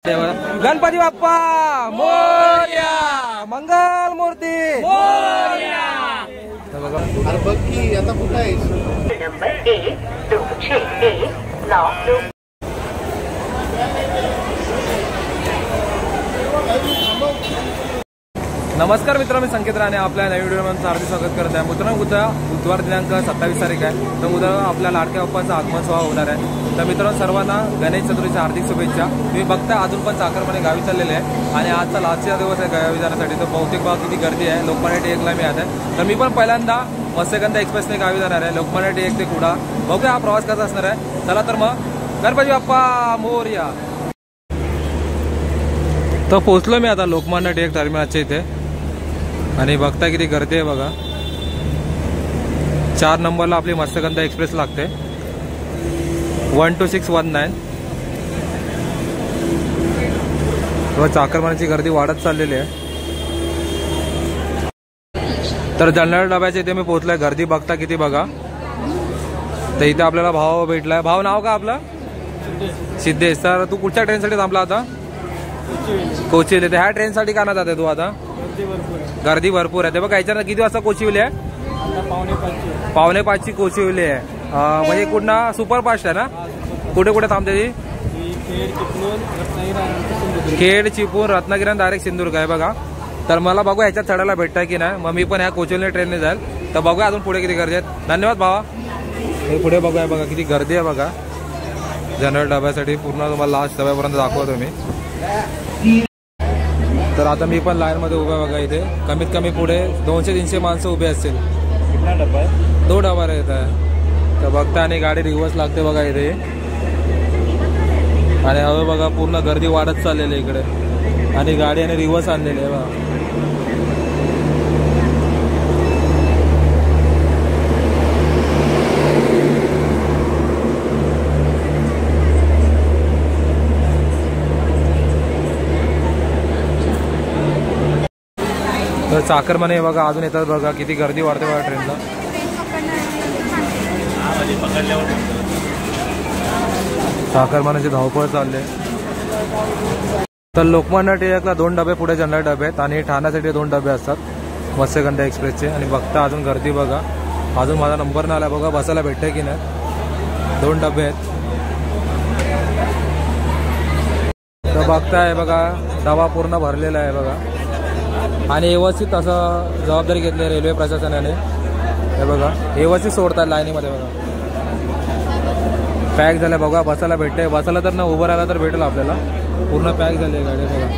गणपती बाप्पा मोरया, मंगल मूर्ती मोरया। अरे बघ की आता कुठं आहेस? नमस्कार मित्रांनो, मी संकेत राणे आपल्या नवीन व्हिडिओमध्ये हार्दिक स्वागत करत आहे। मित्रांनो, उद्या बुधवार दिनांक 27 तारीख आहे, तर उद्या आपल्या लाडक्या बाप्पाचा आगमन सोहळा होणार आहे। तर मित्रांनो, सर्वांना गणेश चतुर्थीच्या हार्दिक शुभेच्छा। तुम्ही बघता अजून पण चाकरमाने गावी चाललेले आहे आणि आजचा लास्टचा दिवस आहे गावी जाण्यासाठी। तर बहुतेक भाग किती गर्दी आहे, लोकमान्य टिळकला मी आता आहे। तर मी पण पहिल्यांदा मत्स्यगंधा एक्सप्रेसने गावी जाणार आहे, लोकमान्य टिळक ते कुडा। बघूया हा प्रवास कसा असणार आहे। चला तर मग गणपती बाप्पा मोरया। तर पोहोचलो मी आता लोकमान्य टिळक टर्मिनलच्या इथे आणि बघता किती गर्दी आहे बघा। 4 नंबरला आपली मत्स्यगंधा एक्सप्रेस लागते 12619। चाकरमान्याची गर्दी वाढत चाललेली आहे। तर जनरल डब्याच्या इथे मी पोहोचलोय, गर्दी बघता किती बघा। तर इथे आपल्याला भाव भेटलाय। भाव नाव का आपलं? सिद्धेश। तर तू कुठच्या ट्रेनसाठी थांबला आता? कोचिवली। ह्या ट्रेनसाठी का ना जाते तू आता? गर्दी भरपूर आहे। ते बघा, याच्यानं किती वाजता कोचिवली आहे? 4:45ची कोचिवली आहे। म्हणजे कुठं सुपरफास्ट आहे ना? कुठे कुठे थांबते ती? खेड, चिपळूण, रत्नागिरी डायरेक्ट सिंधुदुर्ग आहे बघा। तर मला बघू ह्याच्यात चढायला भेटतंय की नाही, मग मी पण ह्या कोचिवली ट्रेनने जाईल। तर बघूया अजून पुढे किती गर्दी आहे। धन्यवाद भावा। पुढे बघूया बघा किती गर्दी आहे बघा जनरल डब्यासाठी। पूर्ण तुम्हाला लास्ट डब्यापर्यंत दाखवतो मी। तर आता मी पण लाईन मध्ये उभा बघा। इथे कमीत कमी पुढे 200-300 माणसं उभे असतील। कितना डब्बा आहे? 2 डबा येत आहे। तर बघता आणि गाडी रिव्हर्स लागते बघा इथे। आणि हवे बघा पूर्ण गर्दी वाढत चाललेली आहे इकडे आणि गाडी आणि रिव्हर्स आणलेली आहे बघा। तर चाकरमाने बघा अजून येतात बघा, किती गर्दी वाढते बघा ट्रेनला। चाकरमानाची धावपळ चालले। तर लोकमान्य टिळकला 2 डबे पुढे जनरल डबे आहेत आणि ठाण्यासाठी 2 डबे असतात मत्स्यगंधा एक्सप्रेसचे। आणि बघता अजून गर्दी बघा, अजून माझा नंबर नाही आला बघा, बसायला भेटतंय की नाही। 2 डबे आहेत। तर बघताय बघा डबा पूर्ण भरलेला आहे बघा आणि व्यवस्थित असं जबाबदारी घेतली रेल्वे प्रशासनाने। हे बघा व्यवस्थित सोडतात लाईनीमध्ये बघा। पॅक झालं बघा, बसायला भेटते। बसायला तर ना उभं राहिला तर भेटेल आपल्याला। पूर्ण पॅक झाली गाडी बघा।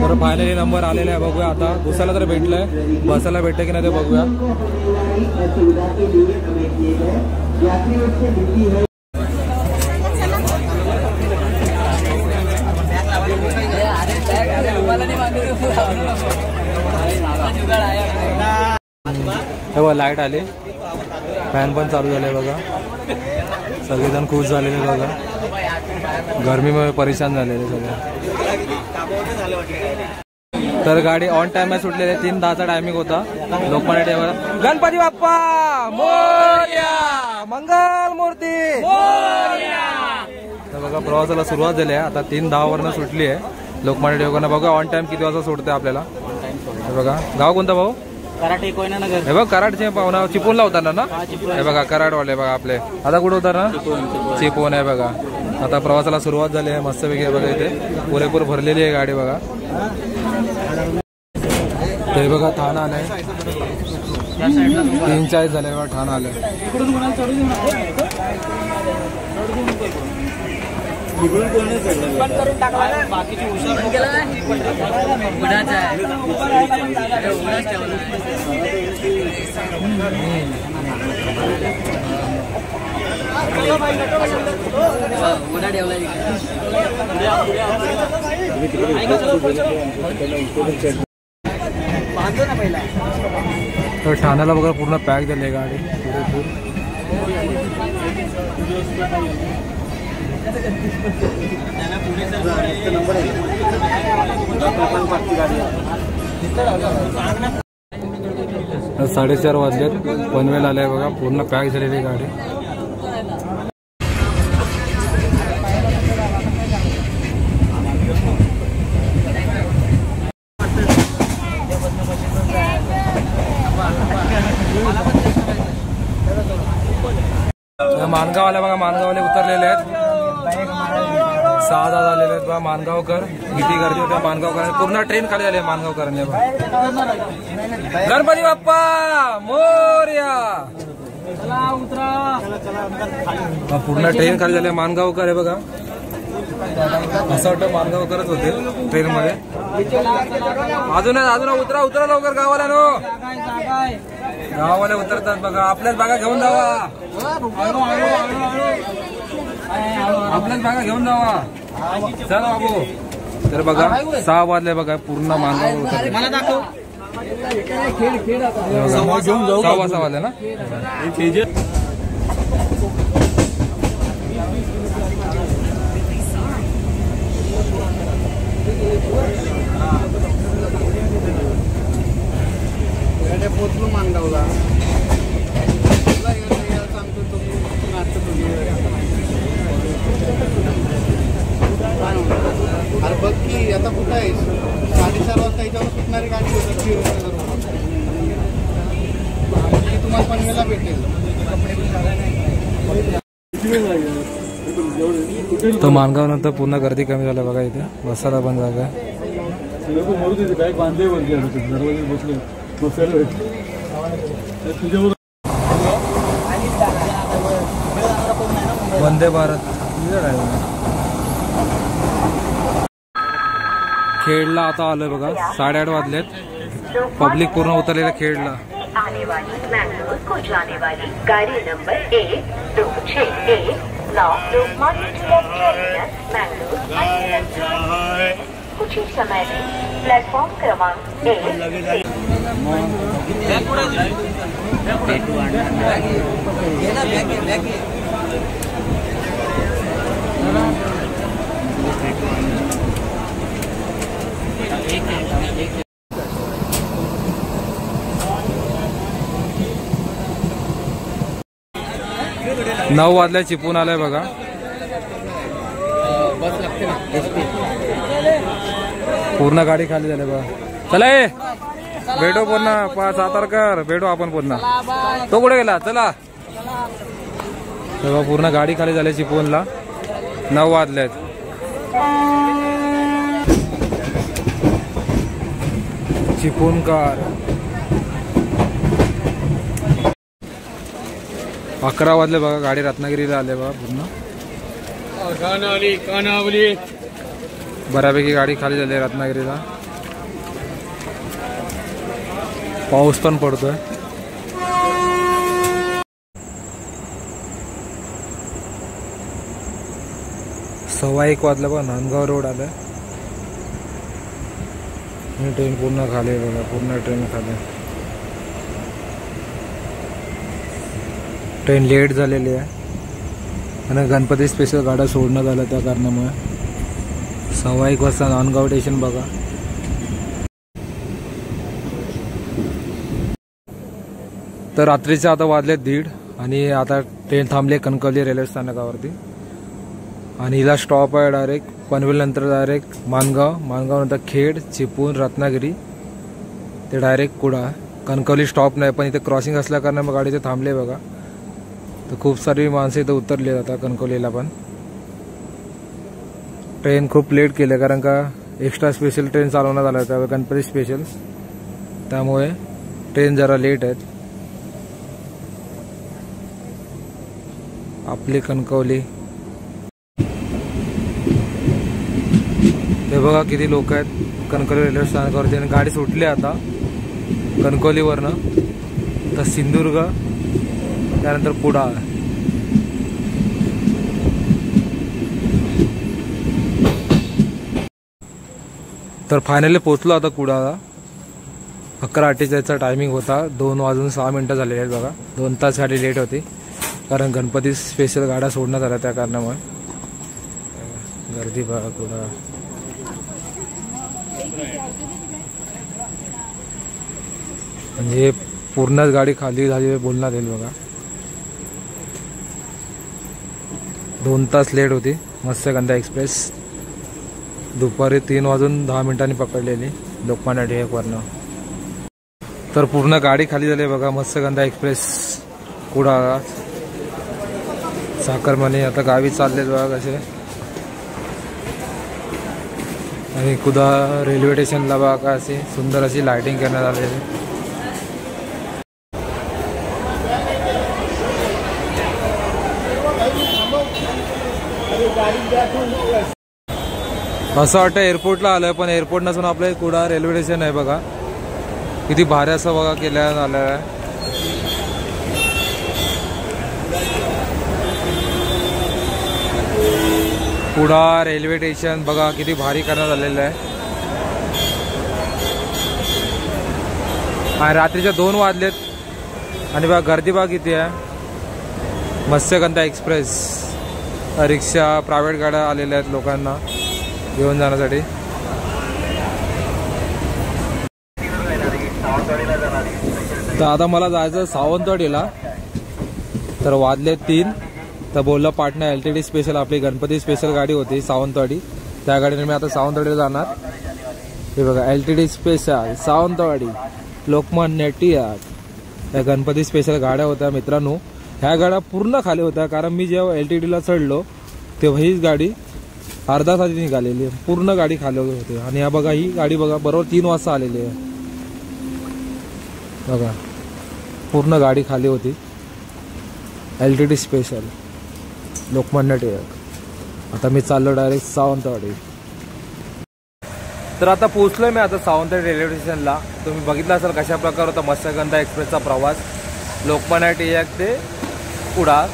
तर फायनली नंबर आलेला आहे, बघूया आता। बसायला तर भेटलंय, बसायला भेटते की नाही ते बघूया। तेव्हा लाईट आली, फॅन पण चालू झाले बघा। सगळेजण खुश झालेले बघा, गरमीमुळे परेशान झालेले सगळे। तर गाडी ऑन टाइम सुटलेली आहे। 3:10चा टायमिंग होता लोकमान्य टिळक। गणपती बाप्पा मोरया, मंगल मूर्ती मोरया। तर बघा प्रवासाला सुरुवात झाली आहे आता। 3:10 वरनं सुटली आहे लोकमान्य टिळकांना। बघा ऑन टाइम किती वाजता सोडते आपल्याला। बघा गाव कोणता भाऊ? कराटे कोयना नगर। हे बघ कराडचे पाहुणा चिपळूणला होता ना? हे बघा कराडवाले बघा आपले। आता कुठं होता ना? चिपळूण आहे बघा। आता प्रवासाला सुरुवात झाली आहे मस्तपैकी बघा। इथे पुरेपूर भरलेली आहे गाडी बघा। ते बघा ठाणा आलंय, 3:40 झाले बघा ठाणा आलंय। तर ठाण्याला बघा पूर्ण पॅक झाली आहे गाडी पुरेपूर। तर 4:30 वाजलेत, पनवेल आले बघा, पूर्ण पॅक झालेली गाडी। मानगाववाले बघा, मानगाववाले उतरलेले आहेत. 6 झालेले आहेत बघा मानगावकर. किती गर्दी होत्या मानगावकर. पूर्ण ट्रेन खाली झाली मानगावकरांनी. गणपती बाप्पा मोरया. पूर्ण ट्रेन खाली झाली. मानगावकर आहे बघा. असं वाटतं मानगावकरच होते ट्रेन मध्ये. अजून उतरा उतरा लवकर. गावाला नो गावाला उतरतात बघा. आपल्याच बागा घेऊन जावा. आपल्याच बागा घेऊन जावा. चला बाबू. तर बघा 6 वाजले बघा. पूर्ण मानगाव उतरले. 6 वाजले ना. पोचलो मानगावला. अरे बघ की आता कुठं आहेस? 4:30 वाजता याच्यावर सुटणारी गाडी होती. तुम्हाला पनवेलला भेटेल. तर मानगाव नंतर पुन्हा गर्दी कमी झाली बघा. इथे बसायला पण जागा. वंदे भारत. खेडला आता आलोय बघा. 8:30 वाजलेत. पब्लिक पूर्ण उतरलेलं खेडला. आने वाली मैंगलोर को जाने वाली गाड़ी नंबर 1261 लोकमान्य तिलक टर्मिनस मैंगलोर कुछ ही समय में प्लेटफॉर्म क्रमांक 1 9 वाजल्या चिपून आलाय बघा. पूर्ण गाडी खाली झाली बघा. चला भेटू पुन्हा. सातारकर भेटू आपण पुन्हा. तो कुठे गेला? चला तेव्हा पूर्ण गाडी खाली झाली चिपळूणला. 9 वाजलेत. चिपळूणकर. 11 वाजले बघा. गाडी रत्नागिरीला आले बघा. पूर्ण बऱ्यापैकी गाडी खाली झाली रत्नागिरीला. पाऊस पण पडतोय. सव्वा 1 वाजला बघा. नांदगाव रोड आलाय. ट्रेन पूर्ण खाली आहे बघा. पूर्ण ट्रेन खाली. ट्रेन लेट झालेली आहे आणि गणपती स्पेशल गाड्या सोडण्यात आल्या त्या कारणामुळे. 1:15 वाजता नांदगाव स्टेशन बघा. तर रात्रीचे आता वाजले 1:30 आणि आता ट्रेन थांबली कणकवली रेल्वे स्थानकावरती. आणि हिला स्टॉप आहे डायरेक्ट पनवेल नंतर डायरेक्ट मानगाव. मानगाव नंतर खेड, चिपळूण, रत्नागिरी ते डायरेक्ट कुडा. कणकवली स्टॉप नाही पण इथे क्रॉसिंग असल्या कारण मग गाडी ते थांबले बघा. तर खूप सारी माणसं इथं उतरली आता कणकवलीला पण. ट्रेन खूप लेट केले कारण का एक्स्ट्रा स्पेशल ट्रेन चालवण्यात आल्या होत्या गणपती स्पेशल. त्यामुळे ट्रेन जरा लेट आहेत. आपली कणकवली. हे बघा किती लोक आहेत कणकवली रेल्वे स्थानकावरती. आणि गाडी सुटली आता कणकवलीवरनं. तर सिंधुदुर्ग त्यानंतर कुडाळ. तर फायनली पोचलो आता कुडाळला. 11:48चा टायमिंग होता. 2:06 झालेले आहेत बघा. 2 तास गाडी लेट होती कारण गणपती स्पेशल गाड्या सोडण्यात आल्या त्या कारणामुळे. गर्दी बघा कुडाळ. म्हणजे पूर्णच गाडी खाली झाली बोलण्यात येईल बघा. 2 तास लेट होती मत्स्यगंधा एक्सप्रेस. दुपारी 3:10 पकडलेली लोकमान्य टिळकवरनं. तर पूर्ण गाडी खाली झाली बघा मत्स्यगंधा एक्सप्रेस कुडाळ. साखरमाने आता गावी चाललेत बघा कसे. आणि कुदा रेल्वे स्टेशनला बघा का अशी सुंदर अशी लाइटिंग करण्यात आलेली. असं वाटतं एअरपोर्टला आलोय, पण एअरपोर्ट नसून आपलं कुडा रेल्वे स्टेशन आहे बघा. किती भारी असं बघा केलं आलं आहे. कुडा रेल्वे स्टेशन बघा किती भारी करण्यात आलेलं आहे. आणि रात्रीच्या 2 वाजलेत आणि बघा गर्दी बघा किती आहे. मत्स्यगंधा एक्सप्रेस रिक्षा प्रायव्हेट गाड्या आलेल्या आहेत लोकांना घेऊन जाण्यासाठी. तर आता मला जायचं सावंतवाडीला. तर वाजले 3. तर बोलला पाटणा LTD स्पेशल आपली गणपती स्पेशल गाडी होती सावंतवाडी, त्या गाडीने मी आता सावंतवाडीला जाणार. हे बघा LTD स्पेशल सावंतवाडी लोकमान्य टिळक या गणपती स्पेशल गाड्या होत्या मित्रांनो. ह्या गाड्या पूर्ण खाली होत्या, कारण मी जेव्हा LTDला चढलो तेव्हा हीच गाडी अर्धा तास निघालेली, पूर्ण गाडी खाली होती. आणि ह्या बघा ही गाडी बघा बरोबर 3 वाजता आलेली आहे बघा, पूर्ण गाडी खाली होती. LTD special Lokmanya Tilak. आता मी चाललो डायरेक्ट सावंतवाडी. तर आता पोहोचलोय मी आता सावंतवाडी रेल्वे स्टेशनला. तुम्ही बघितलं असाल कशा प्रकार होता मत्स्यगंधा एक्सप्रेसचा प्रवास लोकमान्य टिळक ते कुडा.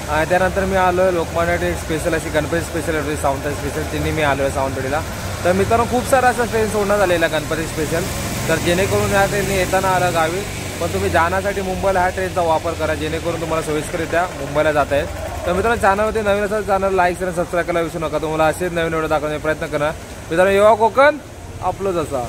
आणि त्यानंतर मी आलो आहे लोकमान्य टिळक स्पेशल अशी गणपती स्पेशल होती सावंतवाडी स्पेशल, तिन्ही मी आलो आहे सावंतवाडीला. तर मित्रांनो खूप सारा असा ट्रेन सोडण्यात आलेला गणपती स्पेशल. तर जेणेकरून ह्या ट्रेनने येताना आलं गावी, पण तुम्ही जाण्यासाठी मुंबईला ह्या ट्रेनचा वापर करा जेणेकरून तुम्हाला सोयीस्कररित्या मुंबईला जाता येईल. तर मित्रांनो चॅनलवरती नवीन असेल चॅनल लाईक आणि सबस्क्राईब करायला विसरू नका. तुम्हाला असेच नवीन व्हिडिओ दाखवण्याचा प्रयत्न करा. मित्रांनो येवा कोकण आपलंच असा.